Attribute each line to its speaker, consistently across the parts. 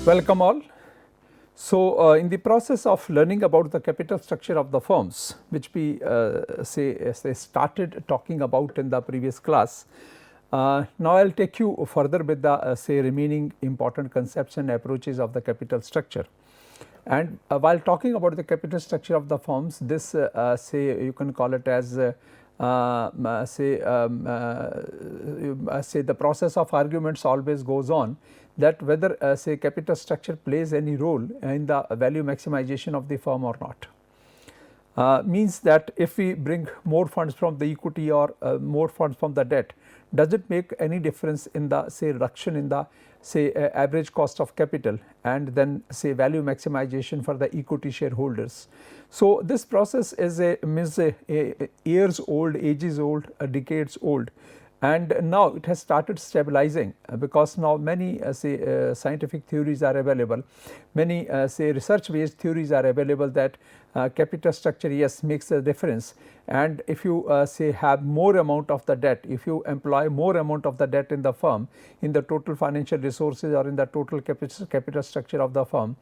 Speaker 1: Welcome all. So, in the process of learning about the capital structure of the firms, which we say started talking about in the previous class, now I will take you further with the say remaining important concepts and approaches of the capital structure. And while talking about the capital structure of the firms, this say you can call it as say the process of arguments always goes on, that whether say capital structure plays any role in the value maximization of the firm or not. Means that if we bring more funds from the equity or more funds from the debt, does it make any difference in the say reduction in the say average cost of capital and then say value maximization for the equity shareholders. So, this process is a years old, ages old, decades old, and now it has started stabilizing because now many say scientific theories are available, many say research based theories are available that capital structure yes makes a difference, and if you say have more amount of the debt, if you employ more amount of the debt in the firm in the total financial resources or in the total capital structure of the firm,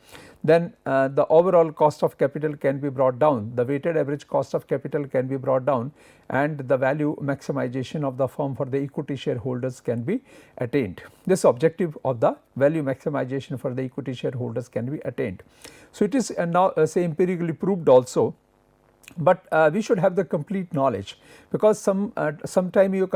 Speaker 1: then the overall cost of capital can be brought down, the weighted average cost of capital can be brought down, and the value maximization of the firm for the equity shareholders can be attained. This objective of the value maximization for the equity shareholders can be attained. So, it is now say empirically proved also, but we should have the complete knowledge, because sometime you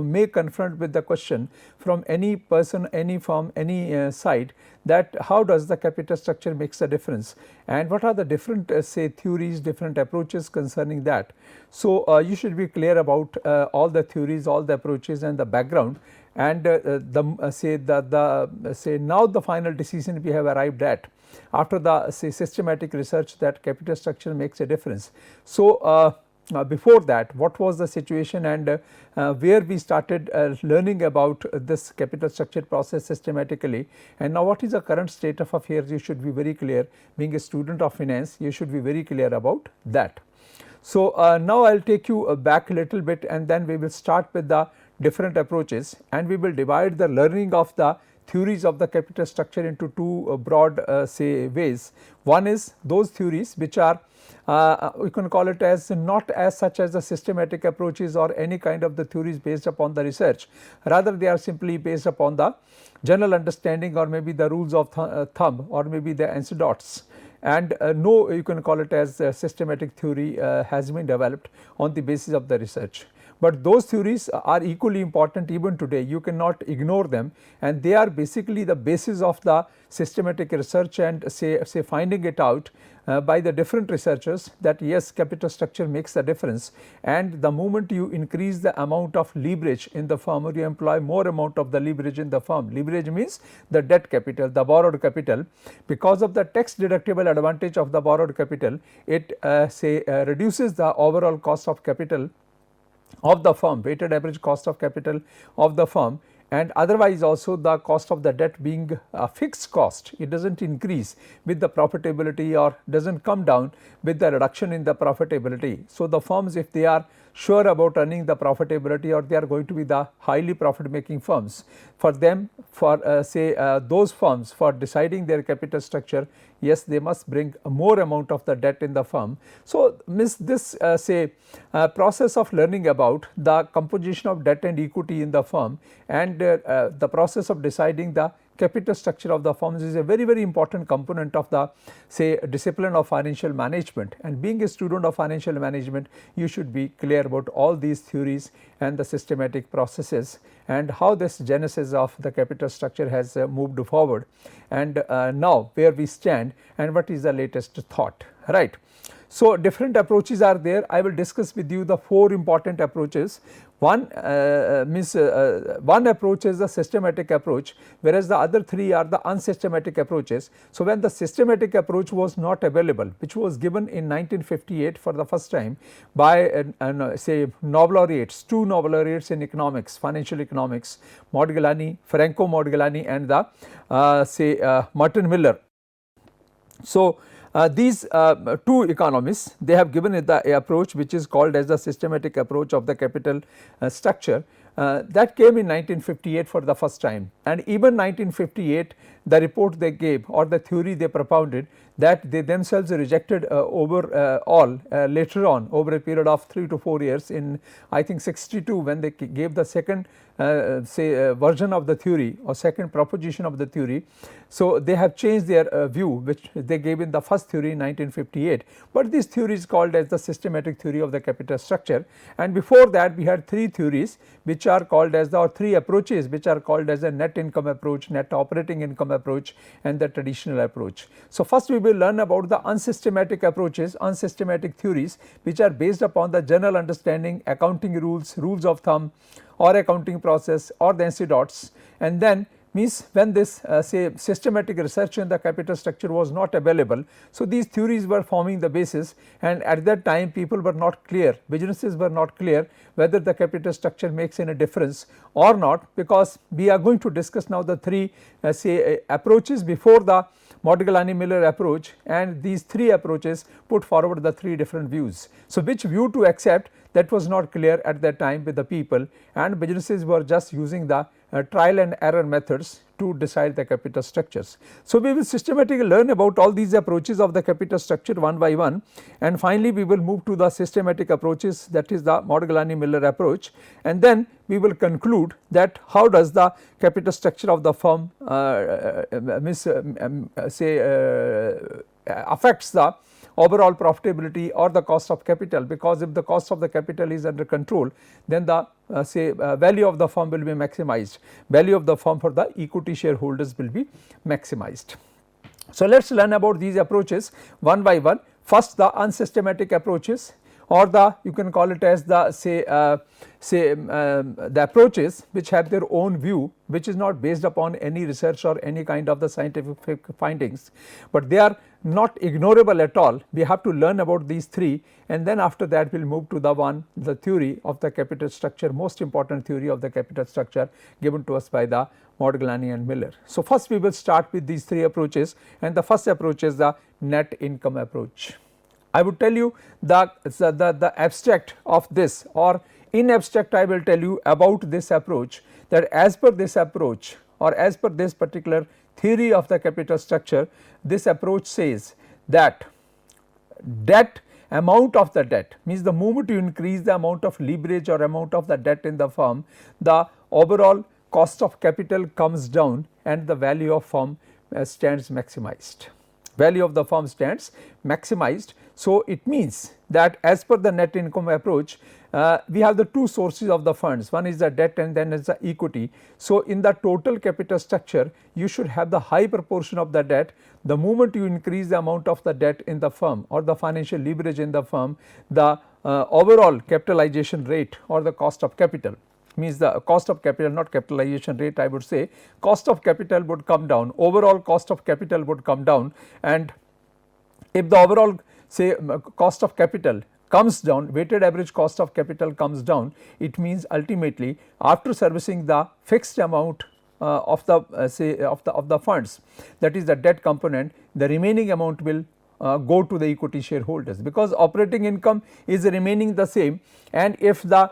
Speaker 1: may confront with the question from any person, any firm, any side, that how does the capital structure makes a difference and what are the different say theories, different approaches concerning that. So, you should be clear about all the theories, all the approaches and the background, and say now the final decision we have arrived at after the say systematic research that capital structure makes a difference. So, before that what was the situation and where we started learning about this capital structure process systematically, and now what is the current state of affairs, you should be very clear. Being a student of finance, you should be very clear about that. So, now I will take you back a little bit and then we will start with the different approaches, and we will divide the learning of the theories of the capital structure into two broad say ways. One is those theories which are we can call it as not as such as the systematic approaches or any kind of the theories based upon the research, rather they are simply based upon the general understanding or maybe the rules of thumb or maybe the anecdotes, and no you can call it as systematic theory has been developed on the basis of the research. But those theories are equally important even today, you cannot ignore them, and they are basically the basis of the systematic research and say finding it out by the different researchers that yes capital structure makes a difference, and the moment you increase the amount of leverage in the firm or you employ more amount of the leverage in the firm, leverage means the debt capital, the borrowed capital, because of the tax deductible advantage of the borrowed capital, it reduces the overall cost of capital of the firm, weighted average cost of capital of the firm, and otherwise also the cost of the debt being a fixed cost, it does not increase with the profitability or does not come down with the reduction in the profitability. So, the firms, if they are sure about earning the profitability or they are going to be the highly profit making firms, for them for those firms for deciding their capital structure, yes they must bring a more amount of the debt in the firm. So, this process of learning about the composition of debt and equity in the firm and the process of deciding the capital structure of the firms is a very important component of the say discipline of financial management, and being a student of financial management you should be clear about all these theories and the systematic processes and how this genesis of the capital structure has moved forward, and now where we stand and what is the latest thought, right. So, different approaches are there. I will discuss with you the four important approaches. One one approach is the systematic approach, whereas the other three are the unsystematic approaches. So, when the systematic approach was not available, which was given in 1958 for the first time by say Nobel laureates, two Nobel laureates in economics, financial economics, Modigliani, Franco Modigliani and the Merton Miller. So, these two economists, they have given it the approach which is called as the systematic approach of the capital structure, That came in 1958 for the first time, and even 1958 the report they gave or the theory they propounded, that they themselves rejected overall later on over a period of 3 to 4 years in I think 62, when they gave the second version of the theory or second proposition of the theory. So, they have changed their view which they gave in the first theory in 1958, but this theory is called as the systematic theory of the capital structure, and before that we had 3 theories which are called as the, or 3 approaches which are called as a net income approach, net operating income approach, and the traditional approach. So, first we will learn about the unsystematic approaches, unsystematic theories which are based upon the general understanding, accounting rules, rules of thumb or accounting process or the anecdotes, and then means when this say systematic research in the capital structure was not available. So, these theories were forming the basis, and at that time people were not clear, businesses were not clear whether the capital structure makes any difference or not, because we are going to discuss now the 3 say approaches before the Modigliani-Miller approach, and these 3 approaches put forward the 3 different views. So, which view to accept, that was not clear at that time with the people, and businesses were just using the trial and error methods to decide the capital structures. So, we will systematically learn about all these approaches of the capital structure one by one, and finally we will move to the systematic approaches, that is the Modigliani-Miller approach, and then we will conclude that how does the capital structure of the firm affects the overall profitability or the cost of capital, because if the cost of the capital is under control, then the value of the firm will be maximized, value of the firm for the equity shareholders will be maximized. So, let us learn about these approaches one by one. First, the unsystematic approaches, or the you can call it as the the approaches which have their own view, which is not based upon any research or any kind of the scientific findings, but they are not ignorable at all. We have to learn about these 3, and then after that we will move to the theory of the capital structure, most important theory of the capital structure given to us by the Modigliani and Miller. So, first we will start with these 3 approaches, and the first approach is the net income approach. I would tell you the abstract of this, or in abstract I will tell you about this approach, that as per this approach or as per this particular theory of the capital structure, this approach says that amount of the debt, means the moment you increase the amount of leverage or amount of the debt in the firm, the overall cost of capital comes down and the value of firm stands maximized. Value of the firm stands maximized. So, it means that as per the net income approach, we have the 2 sources of the funds, one is the debt and then is the equity. So, in the total capital structure you should have the high proportion of the debt. The moment you increase the amount of the debt in the firm or the financial leverage in the firm, the overall capitalization rate or the cost of capital, means the cost of capital, not capitalization rate, I would say cost of capital would come down, overall cost of capital would come down, and if the overall say cost of capital comes down, weighted average cost of capital comes down, it means ultimately after servicing the fixed amount of the of the funds, that is the debt component, the remaining amount will go to the equity shareholders, because operating income is remaining the same, and if the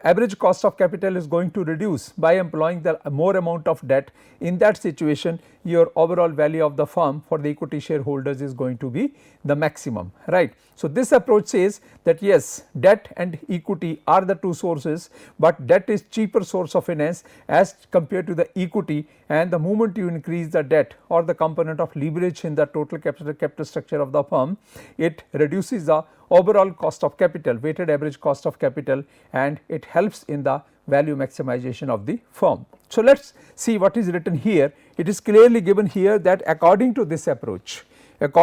Speaker 1: average cost of capital is going to reduce by employing the more amount of debt, in that situation your overall value of the firm for the equity shareholders is going to be the maximum, right. So, this approach says that yes, debt and equity are the 2 sources, but debt is cheaper source of finance as compared to the equity, and the moment you increase the debt or the component of leverage in the total capital structure of the firm, it reduces the overall cost of capital, weighted average cost of capital, and it helps in the value maximization of the firm. So, let us see what is written here. It is clearly given here that according to this approach, RD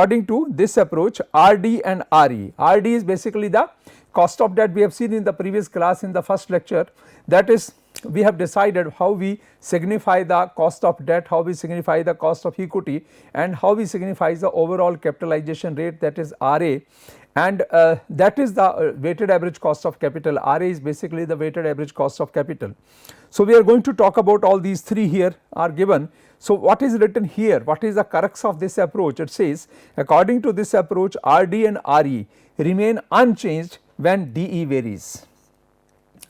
Speaker 1: and RE, RD is basically the cost of debt. We have seen in the previous class in the first lecture, that is we have decided how we signify the cost of debt, how we signify the cost of equity, and how we signify the overall capitalization rate, that is RA, and that is the weighted average cost of capital. RA is basically the weighted average cost of capital. So, we are going to talk about all these 3 here are given. So, what is written here, what is the crux of this approach? It says according to this approach, RD and RE remain unchanged when DE varies.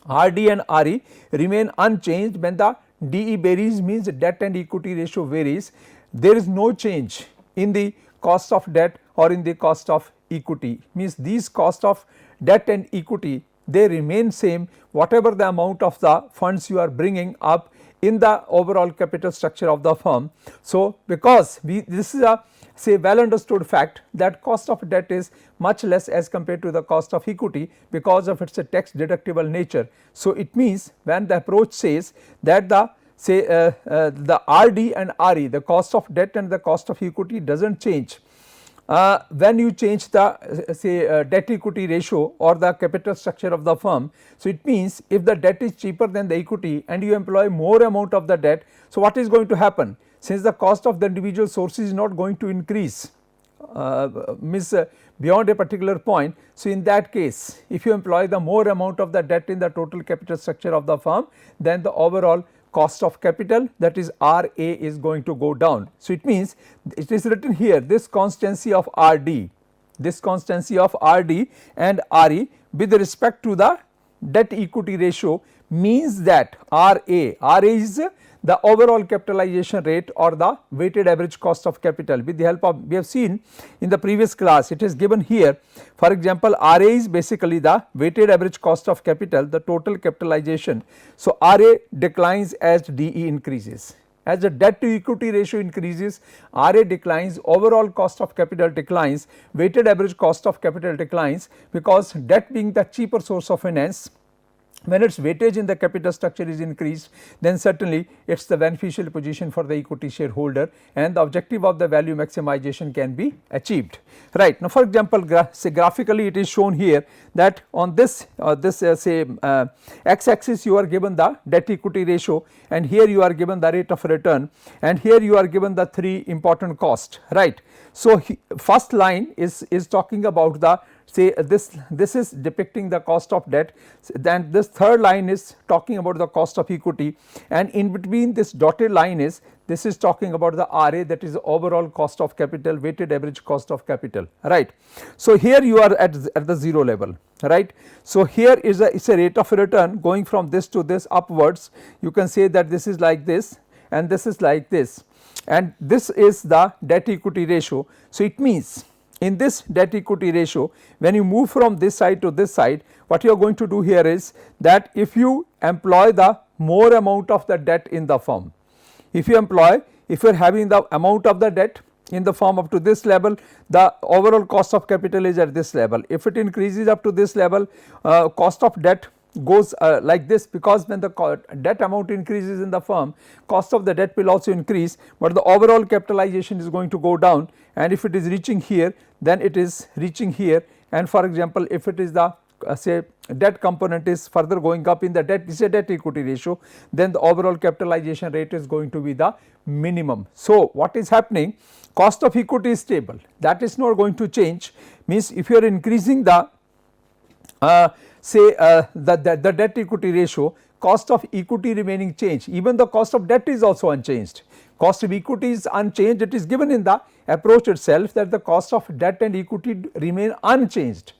Speaker 1: RD and RE remain unchanged. When the DE varies means debt and equity ratio varies, there is no change in the cost of debt or in the cost of equity, means these cost of debt and equity they remain same whatever the amount of the funds you are bringing up in the overall capital structure of the firm. So, because this is a say well understood fact that cost of debt is much less as compared to the cost of equity because of its tax deductible nature. So, it means when the approach says that the say the RD and RE, the cost of debt and the cost of equity does not change when you change the say debt equity ratio or the capital structure of the firm. So, it means if the debt is cheaper than the equity and you employ more amount of the debt, so what is going to happen? Since the cost of the individual sources is not going to increase beyond a particular point. So, in that case if you employ the more amount of the debt in the total capital structure of the firm, then the overall cost of capital, that is RA, is going to go down. So, it means it is written here this constancy of RD, this constancy of RD and RE with respect to the debt equity ratio means that RA is the overall capitalization rate or the weighted average cost of capital. With the help of, we have seen in the previous class, it is given here. For example, RA is basically the weighted average cost of capital, the total capitalization. So, RA declines as DE increases. As the debt to equity ratio increases, RA declines, overall cost of capital declines, weighted average cost of capital declines, because debt being the cheaper source of finance, when its weightage in the capital structure is increased, then certainly it is the beneficial position for the equity shareholder and the objective of the value maximization can be achieved. Right. Now, for example, say graphically it is shown here that on this x axis you are given the debt equity ratio and here you are given the rate of return and here you are given the three important costs, right. So, first line is talking about the say this is depicting the cost of debt, then this third line is talking about the cost of equity and in between this dotted line is this is talking about the RA, that is the overall cost of capital, weighted average cost of capital, right. So, here you are at the 0 level, right. So, here is a rate of return going from this to this upwards, you can say that this is like this and this is like this and this is the debt equity ratio. So, it means in this debt equity ratio when you move from this side to this side, what you are going to do here is that if you employ the more amount of the debt in the firm, if you are having the amount of the debt in the firm up to this level, the overall cost of capital is at this level. If it increases up to this level, cost of debt goes like this, because when the debt amount increases in the firm, cost of the debt will also increase, but the overall capitalization is going to go down, and if it is reaching here then it is reaching here, and for example if it is the say debt component is further going up in the debt, is a debt equity ratio, then the overall capitalization rate is going to be the minimum. So, what is happening, cost of equity is stable, that is not going to change, means if you are increasing the the debt equity ratio, cost of equity remaining changed, even the cost of debt is also unchanged, cost of equity is unchanged, it is given in the approach itself that the cost of debt and equity remain unchanged,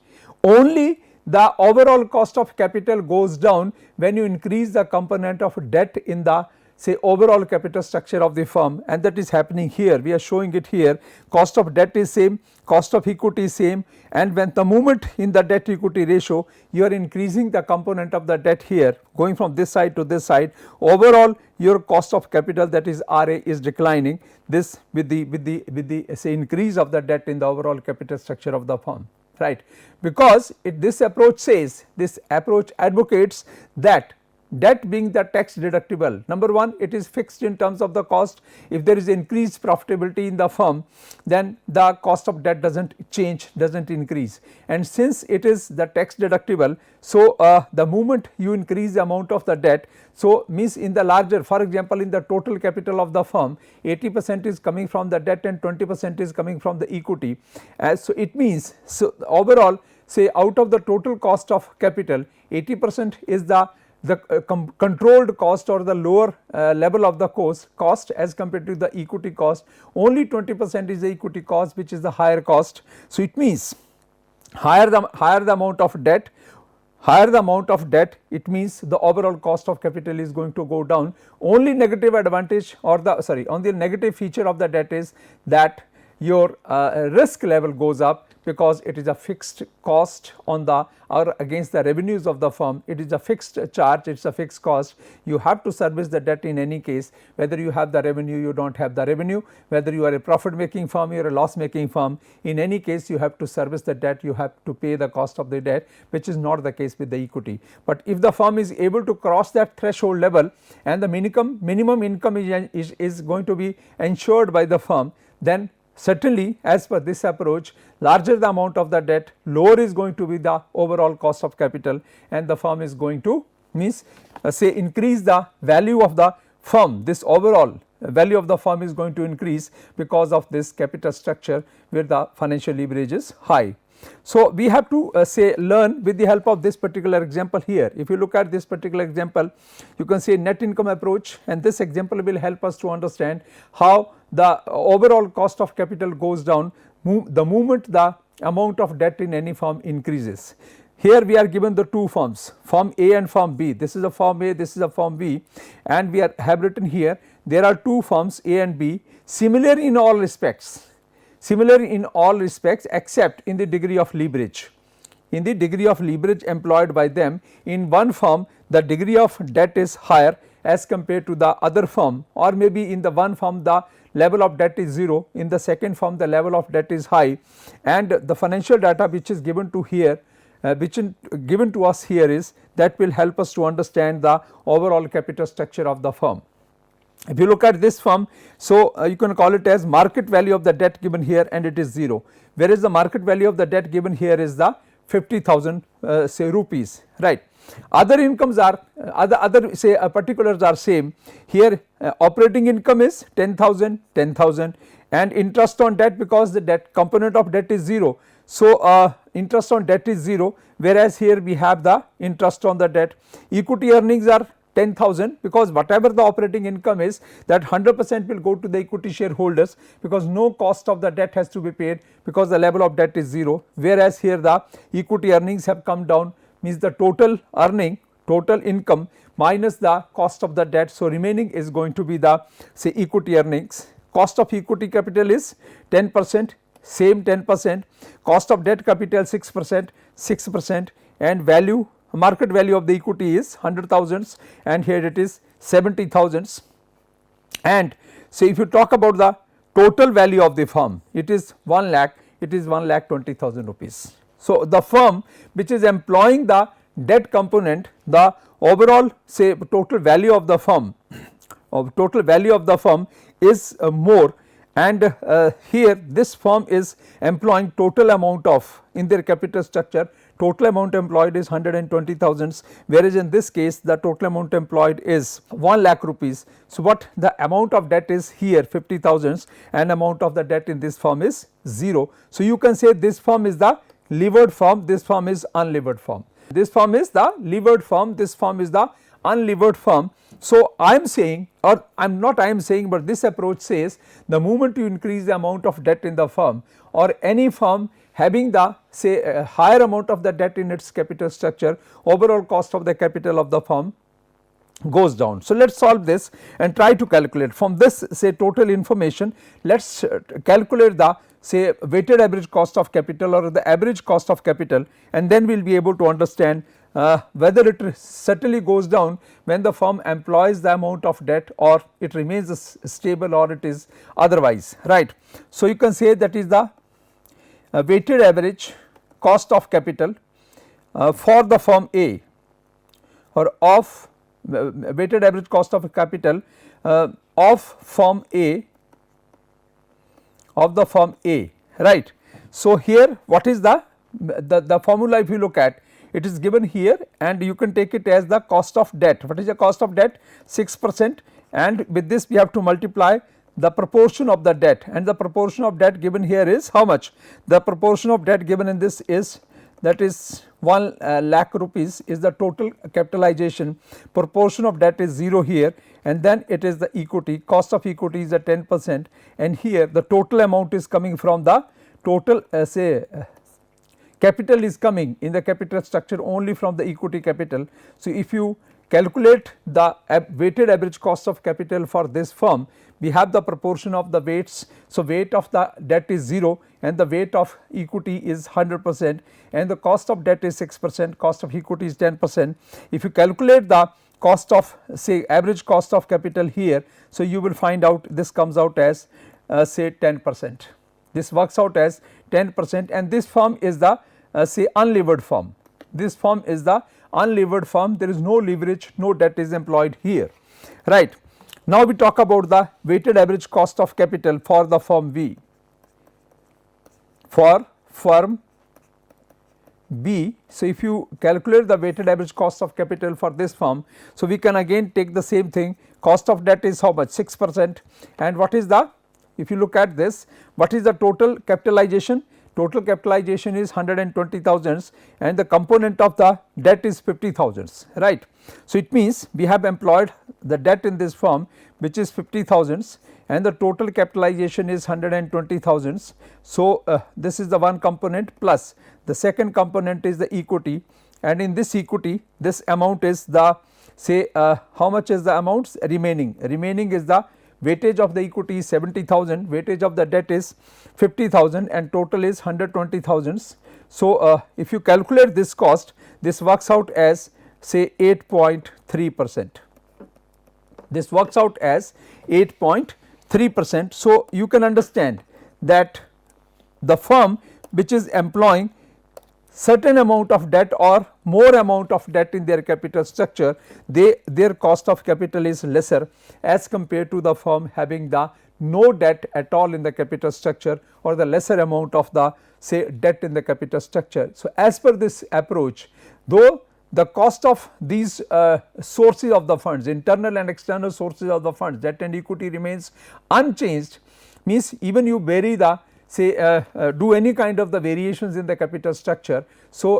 Speaker 1: only the overall cost of capital goes down when you increase the component of debt in the say overall capital structure of the firm, and that is happening here, we are showing it here, cost of debt is same, cost of equity is same, and when the moment in the debt equity ratio you are increasing the component of the debt here going from this side to this side, overall your cost of capital, that is RA, is declining, this with the say increase of the debt in the overall capital structure of the firm, right. Because this approach says, this approach advocates that debt being the tax deductible, number one, it is fixed in terms of the cost. If there is increased profitability in the firm, then the cost of debt does not change, does not increase, and since it is the tax deductible, so the moment you increase the amount of the debt, so means in the larger, for example in the total capital of the firm 80% is coming from the debt and 20% is coming from the equity, so it means so overall say out of the total cost of capital 80% is the controlled cost or the lower level of the cost as compared to the equity cost, only 20% is the equity cost, which is the higher cost. So, it means higher the amount of debt, higher the amount of debt, it means the overall cost of capital is going to go down. Only negative advantage or the only negative feature of the debt is that your risk level goes up, because it is a fixed cost on the or against the revenues of the firm. It is a fixed charge, it is a fixed cost. You have to service the debt in any case, whether you have the revenue, you do not have the revenue, whether you are a profit making firm, you are a loss making firm. In any case, you have to service the debt, you have to pay the cost of the debt, which is not the case with the equity. But if the firm is able to cross that threshold level and the minimum income is going to be ensured by the firm, then certainly as per this approach, larger the amount of the debt, lower is going to be the overall cost of capital, and the firm is going to say increase the value of the firm. This overall value of the firm is going to increase because of this capital structure where the financial leverage is high. So, we have to learn with the help of this particular example here. If you look at this particular example, you can say net income approach, and this example will help us to understand how the overall cost of capital goes down the moment the amount of debt in any firm increases. Here we are given the two firms, firm A and firm B. This is a firm A, this is a firm B, and we have written here there are two firms A and B, similar in all respects. Similar in all respects except in the degree of leverage. In the degree of leverage employed by them, in one firm the degree of debt is higher as compared to the other firm, or maybe in the one firm the level of debt is 0, in the second firm the level of debt is high, and the financial data which is given to here given to us here is that will help us to understand the overall capital structure of the firm. If you look at this firm, so you can call it as market value of the debt given here, and it is 0, whereas the market value of the debt given here is the 50,000 say rupees, right. Other incomes are other say particulars are same. Here operating income is 10,000, 10,000, and interest on debt, because the debt component of debt is 0. So, interest on debt is 0, whereas here we have the interest on the debt. Equity earnings are 10,000, because whatever the operating income is, that 100% will go to the equity shareholders, because no cost of the debt has to be paid, because the level of debt is 0, whereas here the equity earnings have come down, means the total earning, total income minus the cost of the debt. So, remaining is going to be the say equity earnings. Cost of equity capital is 10%, same 10%, cost of debt capital 6%, 6%, and value market value of the equity is 100,000, and here it is 70,000. And so, if you talk about the total value of the firm, it is 1 lakh, it is 1,20,000 rupees. So, the firm which is employing the debt component, the overall say total value of the firm is more, and here this firm is employing total amount of, in their capital structure, total amount employed is 120,000, whereas in this case the total amount employed is 1 lakh rupees. So, what the amount of debt is here 50,000, and amount of the debt in this firm is 0. So, you can say this firm is the levered firm, this firm is unlevered firm. This firm is the levered firm, this firm is the unlevered firm. So, I am saying, or I am not I am saying, but this approach says the moment you increase the amount of debt in the firm, or any firm having the say a higher amount of the debt in its capital structure, overall cost of the capital of the firm goes down. So, let us solve this and try to calculate from this say total information. Let us calculate the say weighted average cost of capital or the average cost of capital, and then we will be able to understand whether it certainly goes down when the firm employs the amount of debt, or it remains stable, or it is otherwise, right. So, you can say that is the weighted average cost of capital for the firm A, or of weighted average cost of capital of firm A, of the firm A, right. So, here what is the formula, if you look at it is given here, and you can take it as the cost of debt. What is the cost of debt? 6%, and with this we have to multiply the proportion of the debt, and the proportion of debt given here is how much? The proportion of debt given in this is, that is 1 lakh rupees is the total capitalization, proportion of debt is 0 here, and then it is the equity, cost of equity is at 10%, and here the total amount is coming from the total say capital is coming in the capital structure only from the equity capital. So, if you calculate the weighted average cost of capital for this firm, we have the proportion of the weights. So, weight of the debt is 0 and the weight of equity is 100% and the cost of debt is 6%, cost of equity is 10%. If you calculate the cost of, say, average cost of capital here, so you will find out this comes out as say 10%. This works out as 10% and this firm is the say unlevered firm. This firm is the unlevered firm, there is no leverage, no debt is employed here, right. Now, we talk about the weighted average cost of capital for the firm B. For firm B, so if you calculate the weighted average cost of capital for this firm, so we can again take the same thing, cost of debt is how much, 6%, and what is the, if you look at this, what is the total capitalization? Total capitalization is 120,000 and the component of the debt is 50,000, right. So, it means we have employed the debt in this firm which is 50,000 and the total capitalization is 120,000. So, this is the one component plus the second component is the equity, and in this equity this amount is the, say how much is the amounts remaining? Remaining is the weightage of the equity is 70,000, weightage of the debt is 50,000 and total is 120,000. So, if you calculate this cost, this works out as say 8.3%. This works out as 8.3%. So, you can understand that the firm which is employing certain amount of debt or more amount of debt in their capital structure, their cost of capital is lesser as compared to the firm having the no debt at all in the capital structure or the lesser amount of the, say, debt in the capital structure. So, as per this approach, though the cost of these sources of the funds, internal and external sources of the funds, debt and equity remains unchanged, means even you vary the, say do any kind of the variations in the capital structure. So,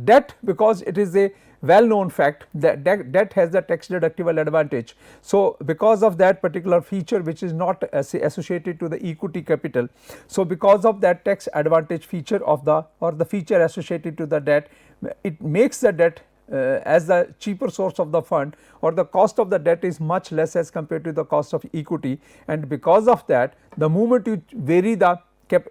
Speaker 1: debt, because it is a well known fact that debt has the tax deductible advantage. So, because of that particular feature which is not say associated to the equity capital. So, because of that tax advantage feature of the, or the feature associated to the debt, it makes the debt as the cheaper source of the fund, or the cost of the debt is much less as compared to the cost of equity, and because of that the moment you vary the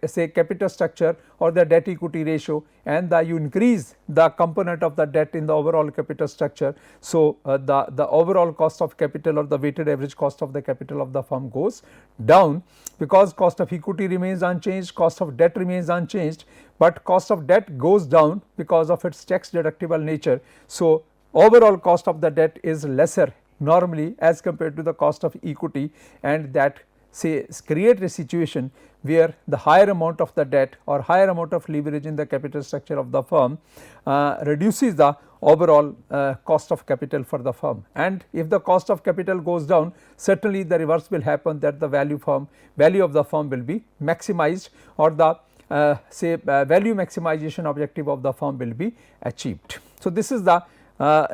Speaker 1: say capital structure or the debt equity ratio and you increase the component of the debt in the overall capital structure. So, the overall cost of capital or the weighted average cost of the capital of the firm goes down, because cost of equity remains unchanged, cost of debt remains unchanged, but cost of debt goes down because of its tax deductible nature. So, overall cost of the debt is lesser normally as compared to the cost of equity, and that say create a situation where the higher amount of the debt or higher amount of leverage in the capital structure of the firm reduces the overall cost of capital for the firm. And if the cost of capital goes down, certainly the reverse will happen, that the value of the firm will be maximized, or the say value maximization objective of the firm will be achieved. So, this is the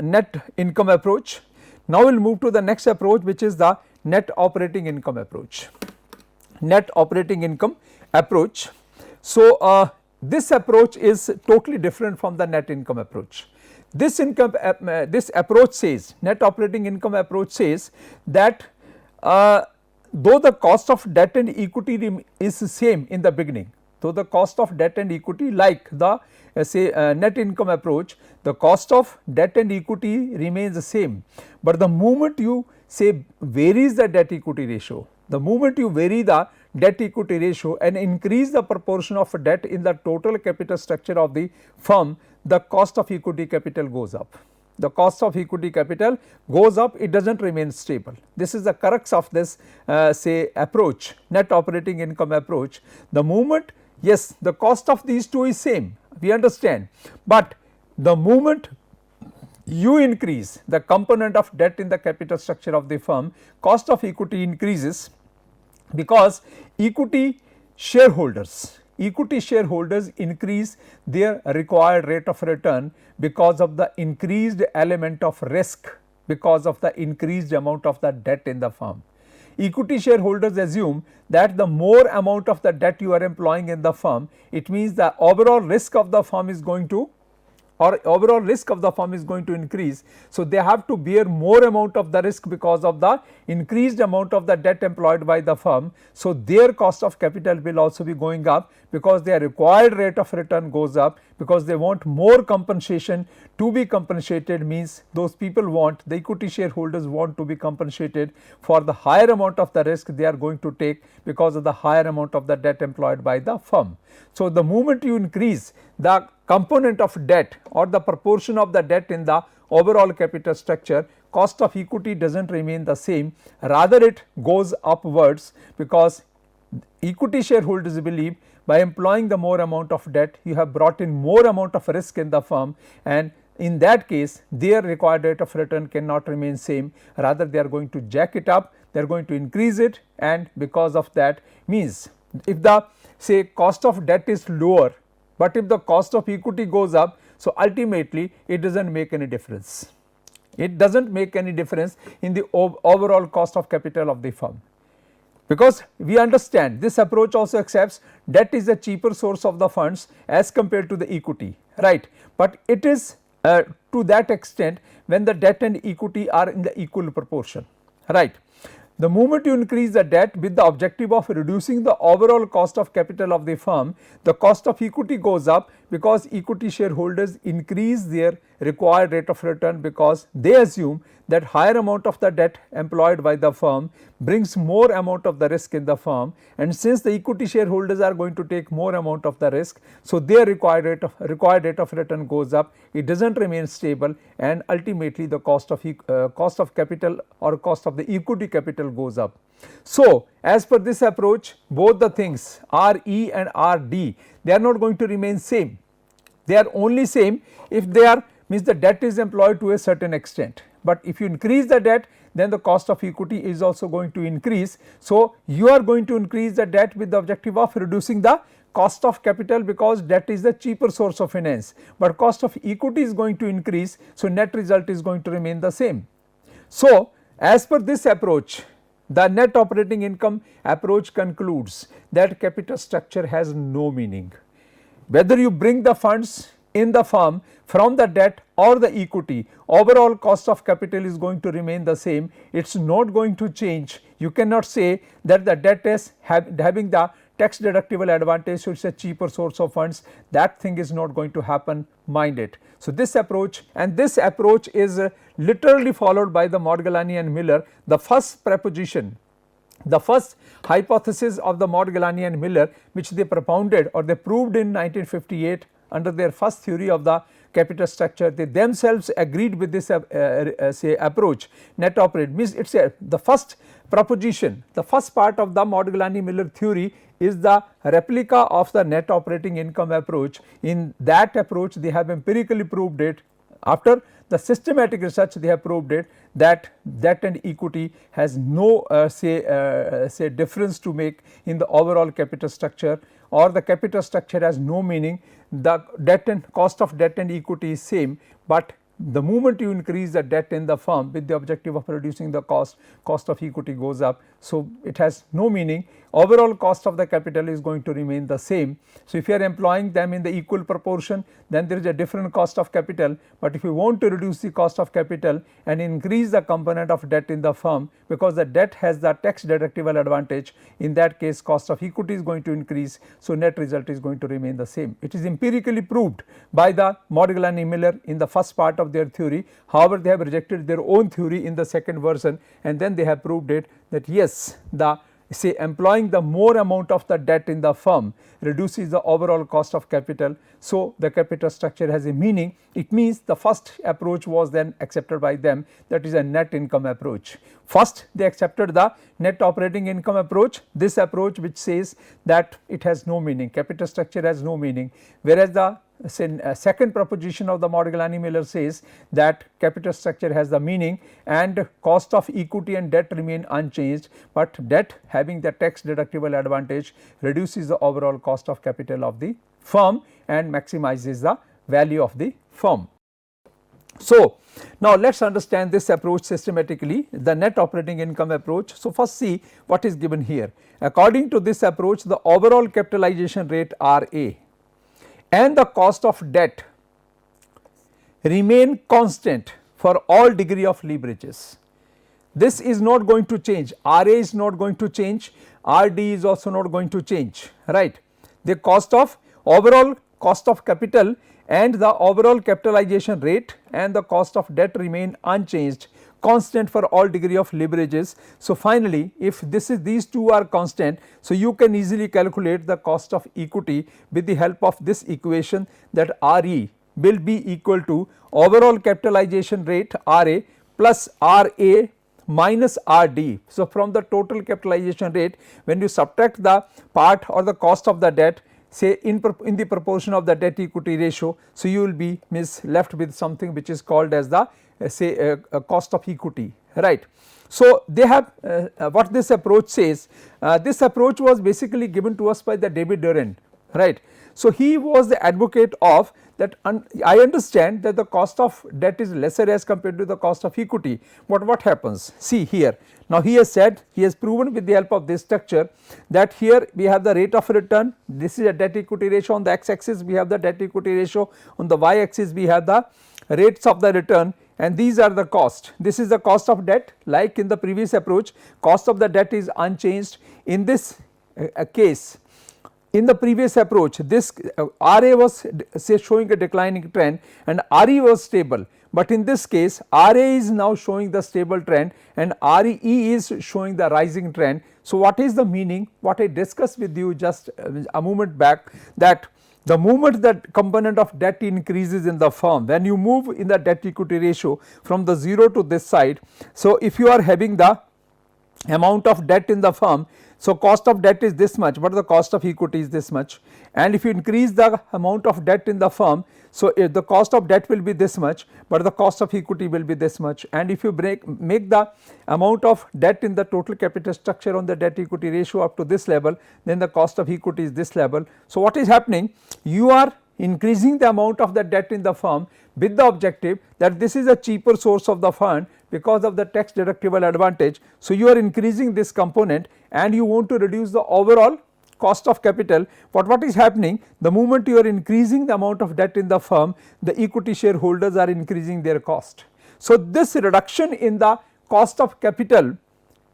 Speaker 1: net income approach. Now, we will move to the next approach, which is the net operating income approach. Net operating income approach. So, this approach is totally different from the net income approach. This approach says, net operating income approach says that though the cost of debt and equity is same in the beginning, though the cost of debt and equity, like the say net income approach, the cost of debt and equity remains the same, but the moment you say varies the debt equity ratio, the moment you vary the debt equity ratio and increase the proportion of debt in the total capital structure of the firm, the cost of equity capital goes up. The cost of equity capital goes up, it does not remain stable. This is the crux of this say approach, net operating income approach. The moment, yes, the cost of these two is same, we understand, but the moment you increase the component of debt in the capital structure of the firm, cost of equity increases, because equity shareholders increase their required rate of return because of the increased element of risk, because of the increased amount of the debt in the firm. equity shareholders assume that the more amount of the debt you are employing in the firm, it means the overall risk of the firm is going to increase. So, they have to bear more amount of the risk because of the increased amount of the debt employed by the firm. So, their cost of capital will also be going up because their required rate of return goes up, because they want more compensation. To be compensated means those people want, the equity shareholders want to be compensated for the higher amount of the risk they are going to take because of the higher amount of the debt employed by the firm. So, the moment you increase the component of debt or the proportion of the debt in the overall capital structure, cost of equity does not remain the same, rather it goes upwards, because equity shareholders believe by employing the more amount of debt, you have brought in more amount of risk in the firm, and in that case their required rate of return cannot remain same, rather they are going to jack it up, they are going to increase it, and because of that means if the say cost of debt is lower, but if the cost of equity goes up, so ultimately it does not make any difference. It does not make any difference in the overall cost of capital of the firm, because we understand this approach also accepts debt is a cheaper source of the funds as compared to the equity, right, but it is to that extent when the debt and equity are in the equal proportion, right. The moment you increase the debt with the objective of reducing the overall cost of capital of the firm, the cost of equity goes up because equity shareholders increase their required rate of return, because they assume that higher amount of the debt employed by the firm brings more amount of the risk in the firm, and since the equity shareholders are going to take more amount of the risk, so their required rate of return goes up, it does not remain stable, and ultimately the cost of capital or cost of the equity capital goes up. So, as per this approach, both the things RE and RD, they are not going to remain same. They are only same if they are means the debt is employed to a certain extent, but if you increase the debt, then the cost of equity is also going to increase. So, you are going to increase the debt with the objective of reducing the cost of capital, because debt is the cheaper source of finance, but cost of equity is going to increase. So, net result is going to remain the same. So, as per this approach, the net operating income approach concludes that capital structure has no meaning. Whether you bring the funds in the firm from the debt or the equity, overall cost of capital is going to remain the same, it is not going to change. You cannot say that the debt is having the tax deductible advantage, so it is a cheaper source of funds, that thing is not going to happen, mind it. So, this approach is literally followed by the Modigliani and Miller. The first proposition, the first hypothesis of the Modigliani and Miller, which they propounded or they proved in 1958 under their first theory of the capital structure, they themselves agreed with this say approach. Net operating means it is the first proposition, the first part of the Modigliani-Miller theory is the replica of the net operating income approach. In that approach they have empirically proved it. After the systematic research they have proved it that debt and equity has no say difference to make in the overall capital structure, or the capital structure has no meaning. The debt and cost of debt and equity is same, but the moment you increase the debt in the firm with the objective of reducing the cost of equity goes up. So, it has no meaning, overall cost of the capital is going to remain the same. So, if you are employing them in the equal proportion, then there is a different cost of capital, but if you want to reduce the cost of capital and increase the component of debt in the firm, because the debt has the tax deductible advantage, in that case cost of equity is going to increase. So, net result is going to remain the same. It is empirically proved by the Modigliani-Miller in the first part of their theory. However, they have rejected their own theory in the second version, and then they have proved it that yes, the say employing the more amount of the debt in the firm reduces the overall cost of capital. So, the capital structure has a meaning. It means the first approach was then accepted by them, that is a net income approach. First they accepted the net operating income approach, this approach which says that it has no meaning, capital structure has no meaning, whereas the second proposition of the Modigliani-Miller says that capital structure has the meaning and cost of equity and debt remain unchanged, but debt having the tax deductible advantage reduces the overall cost of capital of the firm and maximizes the value of the firm. So, now let us understand this approach systematically, the net operating income approach. So, first see what is given here. According to this approach, the overall capitalization rate RA and the cost of debt remain constant for all degree of leverages. This is not going to change, RA is not going to change, RD is also not going to change, right. The cost of overall cost of capital and the overall capitalization rate and the cost of debt remain unchanged, constant for all degree of leverages. So, finally, if these two are constant, so you can easily calculate the cost of equity with the help of this equation, that RE will be equal to overall capitalization rate RA plus RA minus RD. So, from the total capitalization rate, when you subtract the part or the cost of the debt, say in the proportion of the debt equity ratio, so you will be left with something which is called as the say cost of equity, right. So, they have what this approach says, this approach was basically given to us by the David Durant, right. So, he was the advocate of that. I understand that the cost of debt is lesser as compared to the cost of equity, but what happens? See here, now he has said, he has proven with the help of this structure that here we have the rate of return, this is a debt equity ratio, on the x axis we have the debt equity ratio, on the y axis we have the rates of the return, and these are the cost. This is the cost of debt, like in the previous approach, cost of the debt is unchanged. In this case, in the previous approach, this RA was say showing a declining trend and RE was stable, but in this case RA is now showing the stable trend and RE is showing the rising trend. So, what is the meaning? What I discussed with you just a moment back, that the moment that component of debt increases in the firm, when you move in the debt equity ratio from the 0 to this side, so if you are having the amount of debt in the firm, so cost of debt is this much, but the cost of equity is this much, and if you increase the amount of debt in the firm, so the cost of debt will be this much, but the cost of equity will be this much, and if you make the amount of debt in the total capital structure on the debt equity ratio up to this level, then the cost of equity is this level. So, what is happening? You are increasing the amount of the debt in the firm with the objective that this is a cheaper source of the fund because of the tax deductible advantage. So, you are increasing this component and you want to reduce the overall cost of capital, but what is happening? The moment you are increasing the amount of debt in the firm, the equity shareholders are increasing their cost. So, this reduction in the cost of capital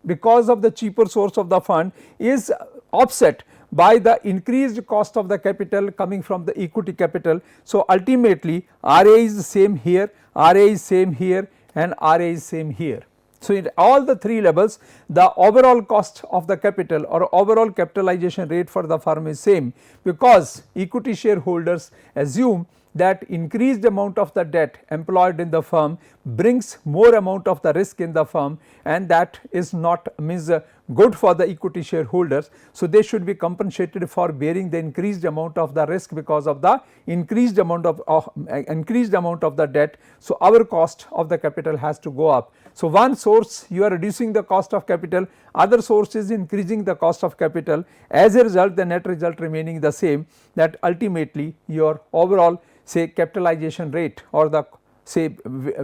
Speaker 1: because of the cheaper source of the fund is offset by the increased cost of the capital coming from the equity capital. So, ultimately RA is same here, RA is same here and RA is same here. So, in all the three levels, the overall cost of the capital or overall capitalization rate for the firm is same, because equity shareholders assume that increased amount of the debt employed in the firm brings more amount of the risk in the firm, and that is not good for the equity shareholders. So, they should be compensated for bearing the increased amount of the risk because of the increased amount of the debt. So, our cost of the capital has to go up. So, one source you are reducing the cost of capital, other source is increasing the cost of capital. As a result, the net result remaining the same, that ultimately your overall say capitalization rate or the say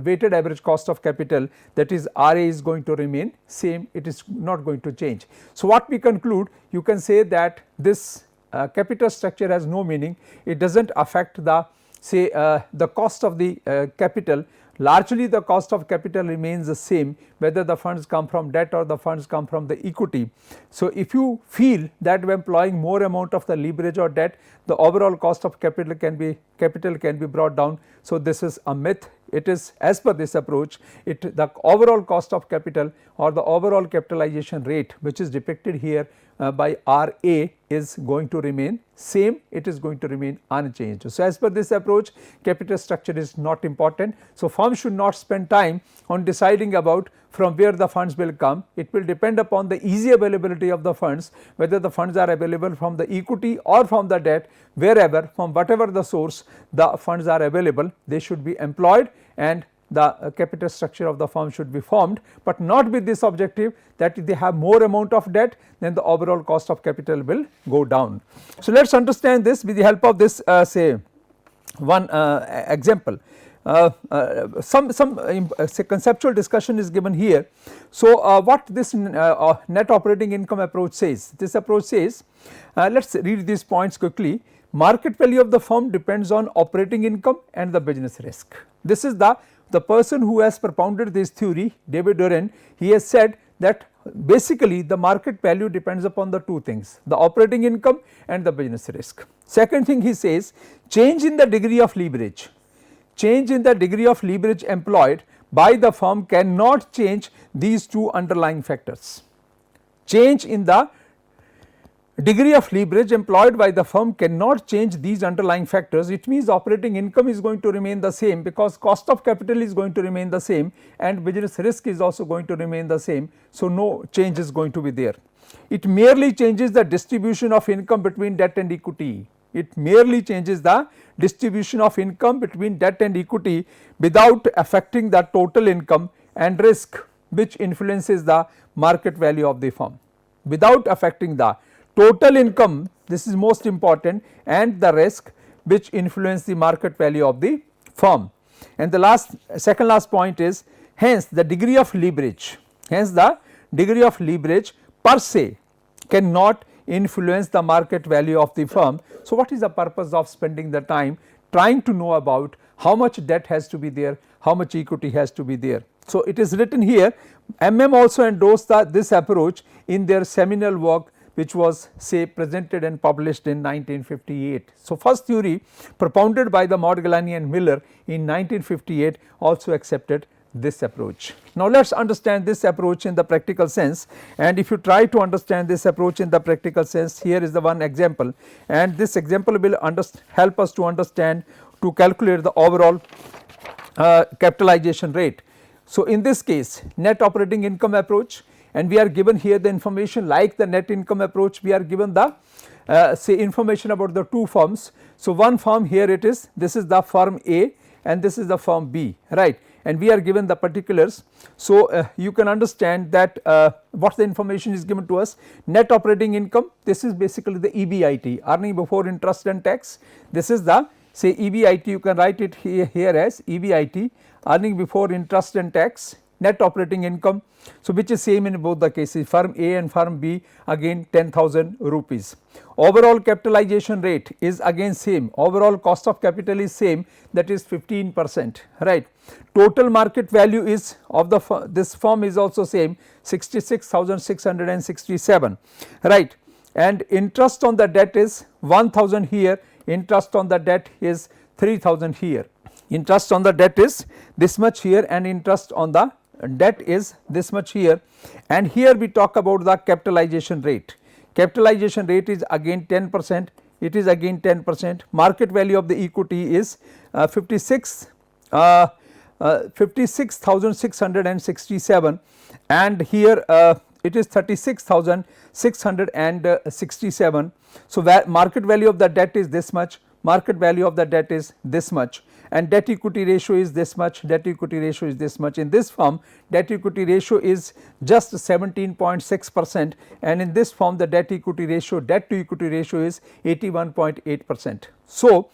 Speaker 1: weighted average cost of capital, that is RA, is going to remain same, it is not going to change. So, what we conclude, you can say that this capital structure has no meaning, it does not affect the say the cost of the capital. Largely the cost of capital remains the same whether the funds come from debt or the funds come from the equity. So, if you feel that by employing more amount of the leverage or debt, the overall cost of capital can be brought down. So, this is a myth. It is, as per this approach, the overall cost of capital or the overall capitalization rate, which is depicted here by RA, is going to remain same, it is going to remain unchanged. So, as per this approach, capital structure is not important. So, firm should not spend time on deciding about from where the funds will come. It will depend upon the easy availability of the funds, whether the funds are available from the equity or from the debt, wherever, from whatever the source the funds are available, they should be employed and the capital structure of the firm should be formed, but not with this objective that if they have more amount of debt, then the overall cost of capital will go down. So, let us understand this with the help of this say one example. say conceptual discussion is given here. So, what this net operating income approach says? This approach says, let us read these points quickly. Market value of the firm depends on operating income and the business risk. This is the person who has propounded this theory, David Doran. He has said that basically the market value depends upon the two things, the operating income and the business risk. Second thing he says, change in the degree of leverage. Change in the degree of leverage employed by the firm cannot change these two underlying factors. Change in the degree of leverage employed by the firm cannot change these underlying factors. It means operating income is going to remain the same, because cost of capital is going to remain the same and business risk is also going to remain the same. So, no change is going to be there. It merely changes the distribution of income between debt and equity. It merely changes the distribution of income between debt and equity without affecting the total income and risk which influences the market value of the firm, without affecting the total income, this is most important, and the risk which influence the market value of the firm. And the second last point is, hence the degree of leverage, per se cannot influence the market value of the firm. So, what is the purpose of spending the time trying to know about how much debt has to be there, how much equity has to be there? So, it is written here, also endorsed this approach in their seminal work, which was say presented and published in 1958. So, first theory propounded by the Modigliani and Miller in 1958 also accepted this approach. Now, let us understand this approach in the practical sense, and if you try to understand this approach in the practical sense, here is the one example, and this example will help us to understand, to calculate the overall capitalization rate. So, in this case net operating income approach, and we are given here the information like the net income approach, we are given the say information about the two firms. So, one firm here it is, this is the firm A and this is the firm B, right, and we are given the particulars. So, you can understand that what the information is given to us. Net operating income, this is basically the EBIT, earning before interest and tax. This is the say EBIT, you can write it here as EBIT, earning before interest and tax. Net operating income, so which is same in both the cases, firm A and firm B, again 10,000 rupees. Overall capitalization rate is again same, overall cost of capital is same, that is 15%, right. Total market value is of the this firm is also same, 66,667, right, and interest on the debt is 1,000 here, interest on the debt is 3,000 here. Interest on the debt is this much here and interest on the debt is this much here, and here we talk about the capitalization rate. Capitalization rate is again 10%, it is again 10%. Market value of the equity is 56,667, and here it is 36,667. So, market value of the debt is this much, market value of the debt is this much, and debt equity ratio is this much, debt equity ratio is this much. In this firm debt equity ratio is just 17.6%, and in this firm the debt to equity ratio is 81.8%. So,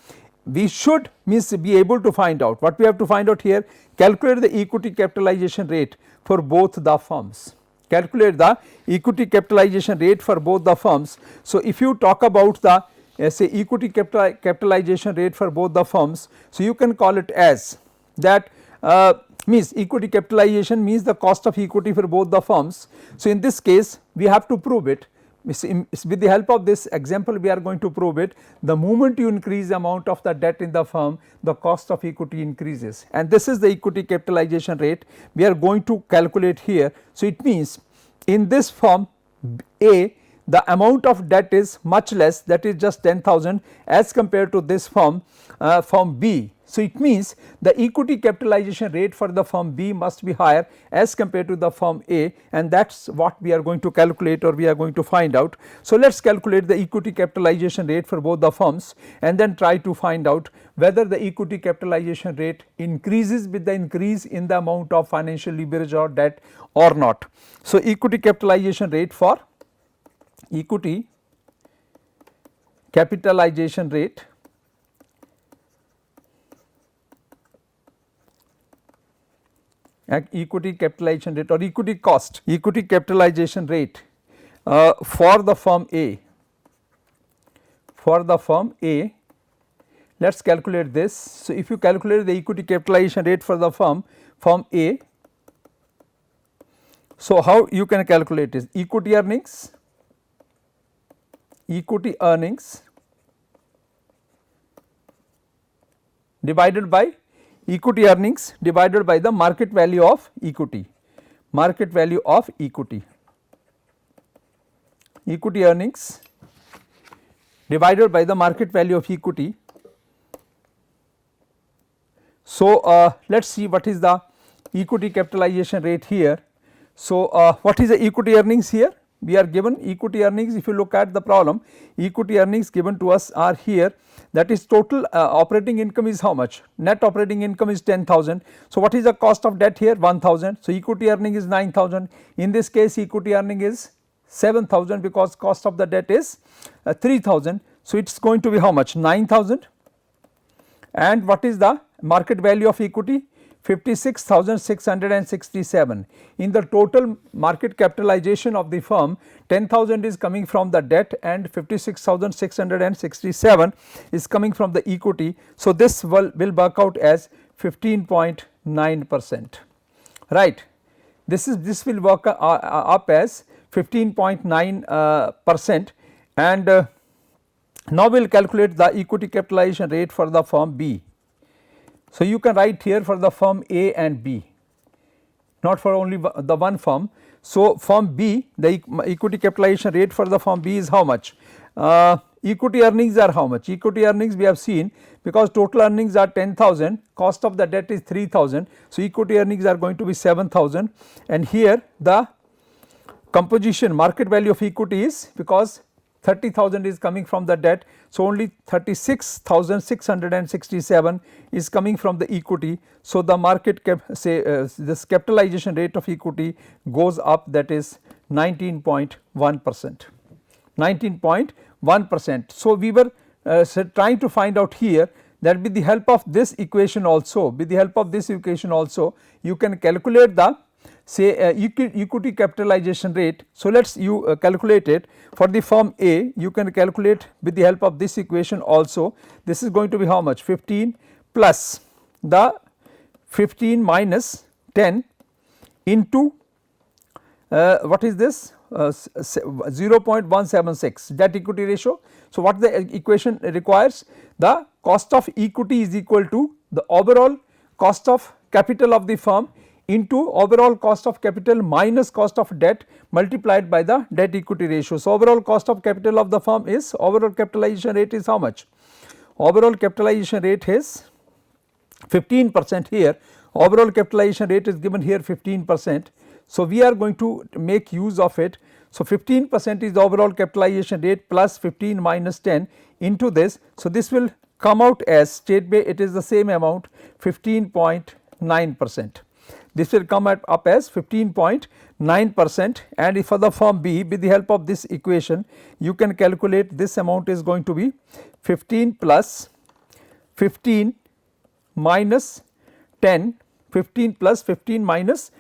Speaker 1: we should be able to find out what we have to find out here, calculate the equity capitalization rate for both the firms. Calculate the equity capitalization rate for both the firms. So, if you talk about the say equity capitalization rate for both the firms, so you can call it as that means equity capitalization means the cost of equity for both the firms. So, in this case we have to prove it. With the help of this example we are going to prove it. The moment you increase the amount of the debt in the firm, the cost of equity increases, and this is the equity capitalization rate we are going to calculate here. So, it means in this firm A, the amount of debt is much less, that is just 10,000 as compared to this firm B. So, it means the equity capitalization rate for the firm B must be higher as compared to the firm A, and that is what we are going to calculate or we are going to find out. So, let us calculate the equity capitalization rate for both the firms and then try to find out whether the equity capitalization rate increases with the increase in the amount of financial leverage or debt or not. So, equity capitalization rate for equity capitalization rate equity capitalization rate or equity cost, equity capitalization rate for the firm A, let us calculate this. So, if you calculate the equity capitalization rate for the firm A, so how you can calculate is equity earnings divided by the market value of equity, equity earnings divided by the market value of equity. So, let us see what is the equity capitalization rate here. So, what is the equity earnings here? We are given equity earnings. If you look at the problem, equity earnings given to us are here, that is total operating income is how much? Net operating income is 10,000. So, what is the cost of debt here? 1,000. So, equity earning is 9,000. In this case, equity earning is 7,000 because cost of the debt is 3,000. So, it is going to be how much? 9,000. And what is the market value of equity? 56,667. In the total market capitalization of the firm, 10,000 is coming from the debt and 56,667 is coming from the equity. So, this will work out as 15.9%, right. This will work up as 15.9% and now we will calculate the equity capitalization rate for the firm B. So, you can write here for the firm A and B, not for only the one firm. So, firm B, the equity capitalization rate for the firm B is how much? Equity earnings are how much? Equity earnings we have seen, because total earnings are 10,000, cost of the debt is 3,000. So, equity earnings are going to be 7,000 and here the composition market value of equity is, because 30,000 is coming from the debt. So, only 36,667 is coming from the equity. So, the market this capitalization rate of equity goes up, that is 19.1%, 19.1%. So, we were trying to find out here that with the help of this equation also, you can calculate the equity capitalization rate. So, let us calculate it for the firm A. You can calculate with the help of this equation also. This is going to be how much? 15 plus the 15 minus 10 into what is this? 0.176 debt equity ratio. So, what the equation requires? The cost of equity is equal to the overall cost of capital of the firm into overall cost of capital minus cost of debt multiplied by the debt equity ratio. So, overall cost of capital of the firm is, overall capitalization rate is how much? Overall capitalization rate is 15% here, overall capitalization rate is given here 15%. So, we are going to make use of it. So, 15% is the overall capitalization rate plus 15 minus 10 into this. So, this will come out as it is the same amount 15.9%. This will come up as 15.9% and if for the firm B, with the help of this equation you can calculate this amount is going to be 15 plus 15 minus 10, 15 plus 15 minus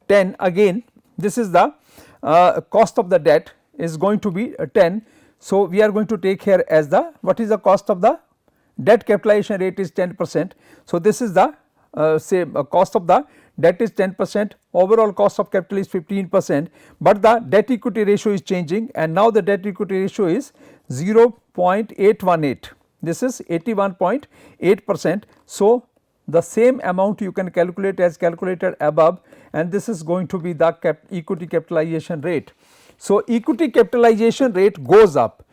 Speaker 1: 10, again this is the cost of the debt is going to be 10. So, we are going to take here as the, what is the cost of the debt capitalization rate is 10%. So, this is the cost of the debt is 10%, overall cost of capital is 15%, but the debt equity ratio is changing and now the debt equity ratio is 0.818, this is 81.8%. So, the same amount you can calculate as calculated above and this is going to be the equity capitalization rate. So, equity capitalization rate goes up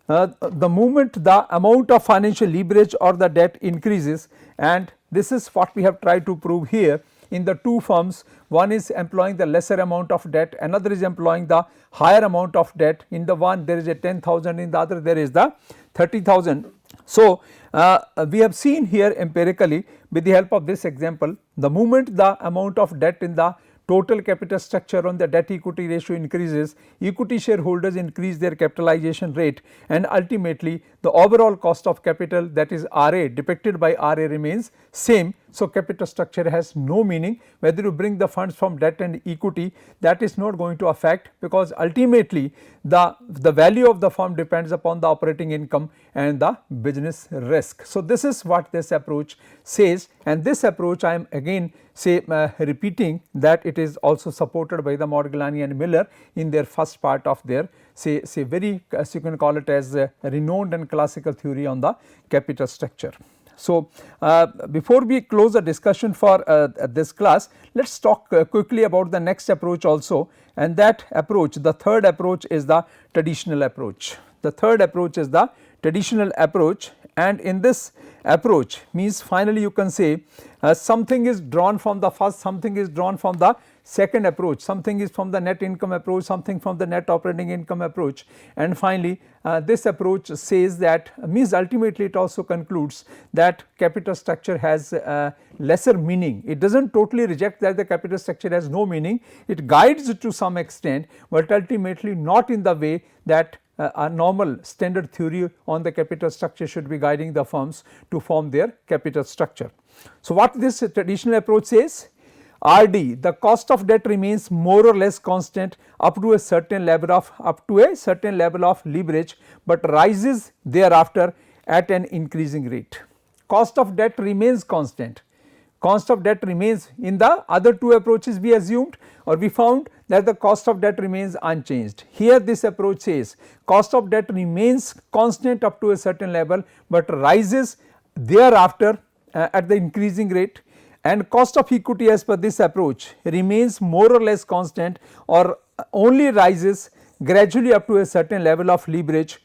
Speaker 1: the moment the amount of financial leverage or the debt increases, and this is what we have tried to prove here in the two firms. One is employing the lesser amount of debt, another is employing the higher amount of debt. In the one there is a 10,000, in the other there is the 30,000. So, we have seen here empirically with the help of this example, the moment the amount of debt in the total capital structure on the debt equity ratio increases, equity shareholders increase their capitalization rate, and ultimately the overall cost of capital, that is RA, depicted by RA, remains same. So, capital structure has no meaning. Whether you bring the funds from debt and equity, that is not going to affect, because ultimately the value of the firm depends upon the operating income and the business risk. So, this is what this approach says, and this approach I am again repeating that it is also supported by the Modigliani and Miller in their first part of their very, as you can call it, as a renowned and classical theory on the capital structure. So, before we close the discussion for this class, let us talk quickly about the next approach also, and that approach, the third approach, is the traditional approach. The third approach is the traditional approach, and in this approach means finally you can say something is drawn from the first, something is drawn from the second approach, something is from the net income approach, something from the net operating income approach, and finally this approach says that, means ultimately it also concludes that capital structure has lesser meaning. It does not totally reject that the capital structure has no meaning, it guides to some extent, but ultimately not in the way that a normal standard theory on the capital structure should be guiding the firms to form their capital structure. So, what this traditional approach says? RD, the cost of debt remains more or less constant up to a certain level of leverage, but rises thereafter at an increasing rate. Cost of debt remains constant. Cost of debt remains in the other two approaches we assumed, or we found that the cost of debt remains unchanged. Here this approach says cost of debt remains constant up to a certain level, but rises thereafter at the increasing rate, and cost of equity as per this approach remains more or less constant or only rises gradually up to a certain level of leverage.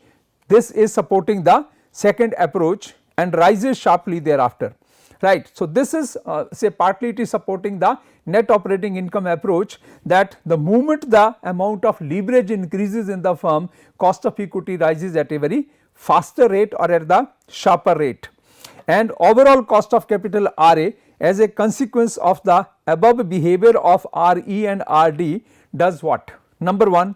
Speaker 1: This is supporting the second approach and rises sharply thereafter, right. So, this is say partly it is supporting the net operating income approach, that the moment the amount of leverage increases in the firm, cost of equity rises at a very faster rate or at the sharper rate, and overall cost of capital RA as a consequence of the above behavior of RE and RD does what? Number 1,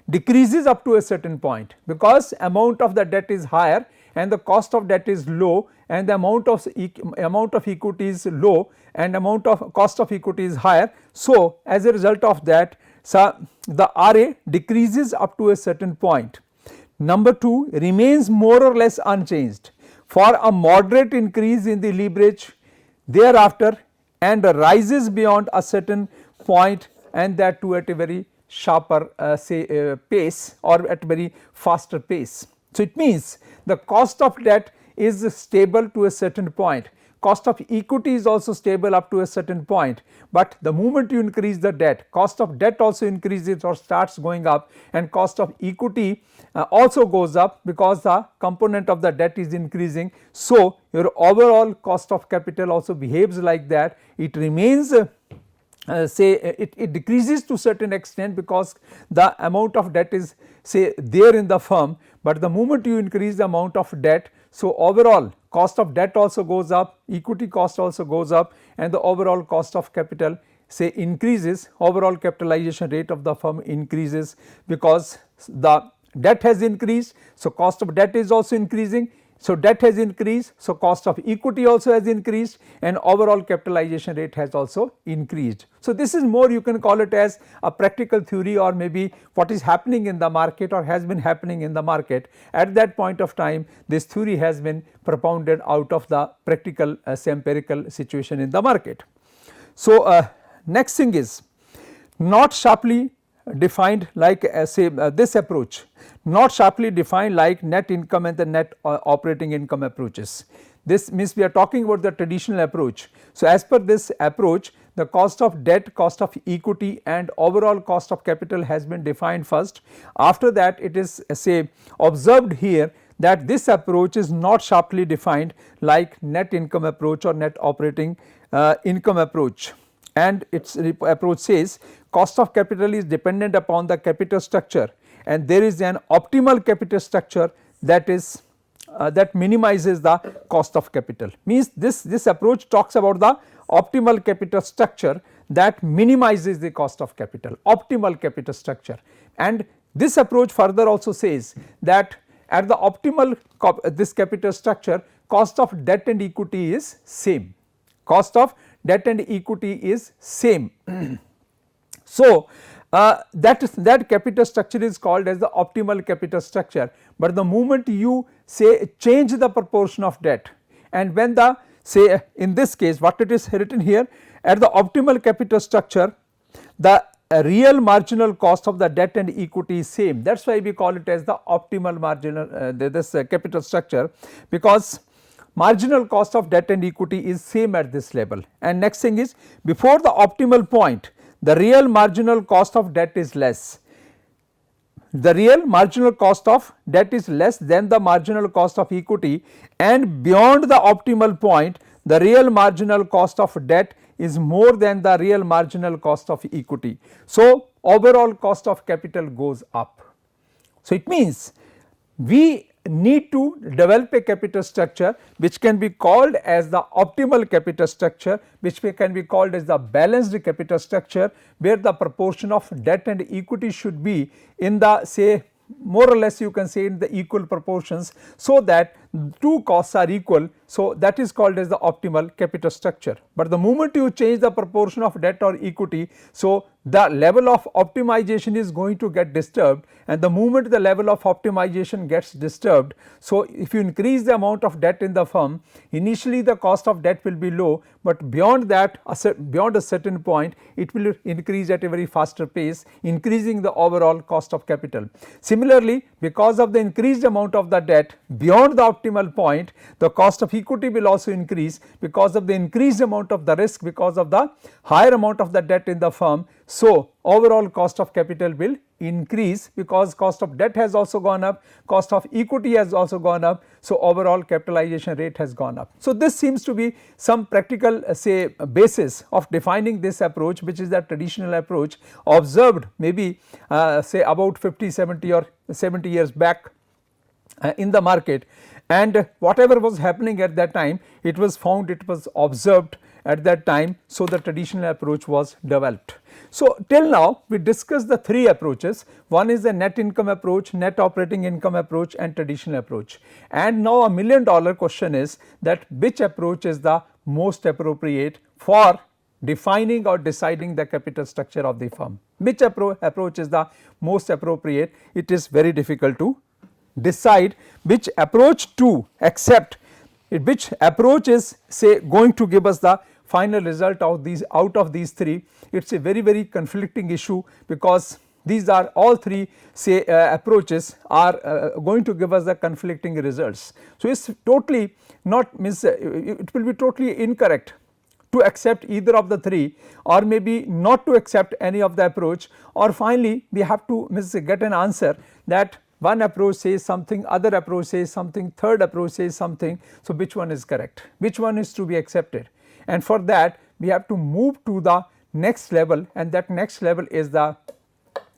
Speaker 1: decreases up to a certain point, because amount of the debt is higher and the cost of debt is low, and the amount of equity is low and amount of cost of equity is higher. So, as a result of that, the RA decreases up to a certain point. Number 2, remains more or less unchanged for a moderate increase in the leverage thereafter, and rises beyond a certain point, and that too at a very sharper pace or at very faster pace. So, it means the cost of debt is stable to a certain point, cost of equity is also stable up to a certain point, but the moment you increase the debt, cost of debt also increases or starts going up, and cost of equity also goes up because the component of the debt is increasing. So, your overall cost of capital also behaves like that, it remains it decreases to certain extent because the amount of debt is say there in the firm, but the moment you increase the amount of debt, so overall cost of debt also goes up, equity cost also goes up, and the overall cost of capital say increases, overall capitalization rate of the firm increases because the debt has increased. So, cost of debt is also increasing. So, debt has increased, so cost of equity also has increased, and overall capitalization rate has also increased. So, this is more, you can call it as a practical theory, or maybe what is happening in the market or has been happening in the market. At that point of time, this theory has been propounded out of the practical empirical situation in the market. So, next thing is not sharply defined like this approach, not sharply defined like net income and the net operating income approaches. This means we are talking about the traditional approach. So, as per this approach, the cost of debt, cost of equity and overall cost of capital has been defined first. After that, it is say observed here that this approach is not sharply defined like net income approach or net operating income approach, and its approach says cost of capital is dependent upon the capital structure, and there is an optimal capital structure that is that minimizes the cost of capital. Means this approach talks about the optimal capital structure that minimizes the cost of capital, optimal capital structure. And this approach further also says that at the optimal this capital structure, cost of debt and equity is same, cost of debt and equity is same. So, that capital structure is called as the optimal capital structure, but the moment you say change the proportion of debt, and when the say in this case what it is written here, at the optimal capital structure the real marginal cost of the debt and equity is same. That is why we call it as the optimal marginal this capital structure, because marginal cost of debt and equity is same at this level. And next thing is, before the optimal point the real marginal cost of debt is less. The real marginal cost of debt is less than the marginal cost of equity, and beyond the optimal point the real marginal cost of debt is more than the real marginal cost of equity. So, overall cost of capital goes up. So, it means we need to develop a capital structure which can be called as the optimal capital structure, which can be called as the balanced capital structure, where the proportion of debt and equity should be in the say more or less you can say in the equal proportions, so that two costs are equal. So, that is called as the optimal capital structure. But the moment you change the proportion of debt or equity, so the level of optimization is going to get disturbed, and the moment the level of optimization gets disturbed, so if you increase the amount of debt in the firm, initially the cost of debt will be low, but beyond that beyond a certain point it will increase at a very faster pace, increasing the overall cost of capital. Similarly, because of the increased amount of the debt beyond the optimal point, the cost of equity will also increase because of the increased amount of the risk, because of the higher amount of the debt in the firm. So, overall cost of capital will increase because cost of debt has also gone up, cost of equity has also gone up. So, overall capitalization rate has gone up. So, this seems to be some practical say basis of defining this approach, which is the traditional approach observed maybe say about 50, 70 or 70 years back in the market, and whatever was happening at that time, it was found, it was observed at that time. So, the traditional approach was developed. So, till now we discussed the three approaches. One is the net income approach, net operating income approach, and traditional approach. And now a $1 million question is that which approach is the most appropriate for defining or deciding the capital structure of the firm. Which approach is the most appropriate? It is very difficult to decide which approach to accept, which approach is say going to give us the final result of these three. It is a very conflicting issue, because these are all three say approaches are going to give us the conflicting results. So, it is totally not it will be totally incorrect to accept either of the three, or maybe not to accept any of the approach, or finally we have to get an answer that one approach says something, other approach says something, third approach says something. So, which one is correct, which one is to be accepted? And for that we have to move to the next level, and that next level is the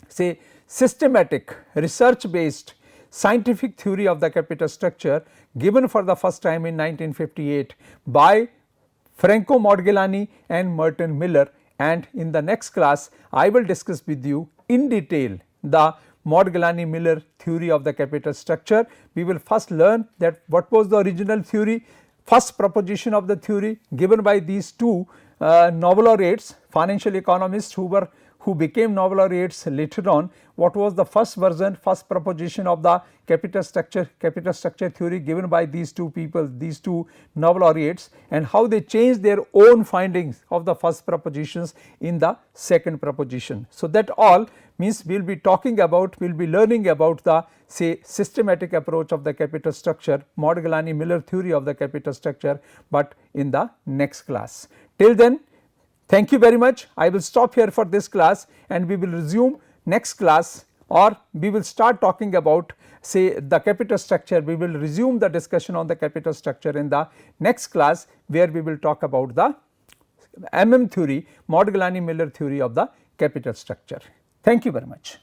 Speaker 1: say systematic research based scientific theory of the capital structure, given for the first time in 1958 by Franco Modigliani and Merton Miller. And in the next class I will discuss with you in detail the Modigliani Miller theory of the capital structure. We will first learn that what was the original theory, first proposition of the theory given by these two Nobel laureates, financial economists who became Nobel laureates later on. What was the first version, first proposition of the capital structure theory given by these two people, these two Nobel laureates, and how they changed their own findings of the first propositions in the second proposition. So, that all means we will be talking about, we will be learning about the say systematic approach of the capital structure, Modigliani Miller theory of the capital structure, but in the next class. Till then, thank you very much. I will stop here for this class, and we will resume next class, or we will start talking about say the capital structure. We will resume the discussion on the capital structure in the next class, where we will talk about the MM theory, Modigliani Miller theory of the capital structure. Thank you very much.